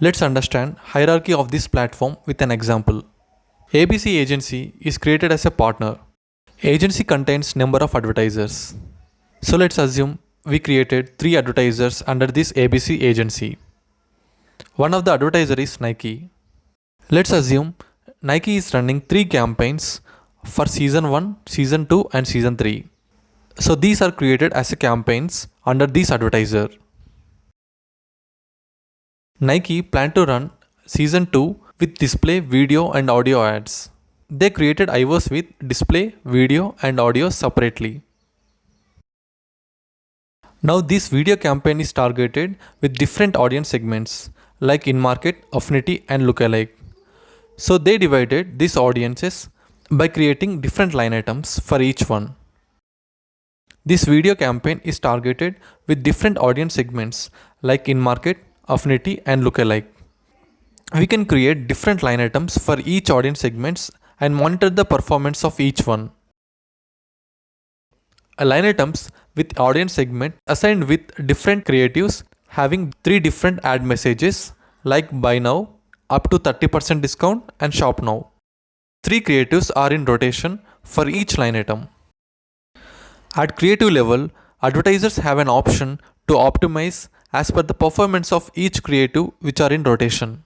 Let's understand hierarchy of this platform with an example. ABC agency is created as a partner. Agency contains number of advertisers. So let's assume we created 3 advertisers under this ABC agency. One of the advertiser is Nike. Let's assume Nike is running 3 campaigns for season 1, season 2 and season 3. So these are created as a campaigns under this advertiser. Nike plan to run season 2 with display, video and audio ads. They created iOS with display, video and audio separately. Now this video campaign is targeted with different audience segments like in-market, affinity and lookalike. So they divided these audiences by creating different line items for each one. This video campaign is targeted with different audience segments like in-market, affinity and lookalike. We can create different line items for each audience segments and monitor the performance of each one. Line items with audience segment assigned with different creatives having 3 different ad messages like buy now, up to 30% discount and shop now. 3 creatives are in rotation for each line item. At creative level, advertisers have an option to optimize as per the performance of each creative which are in rotation.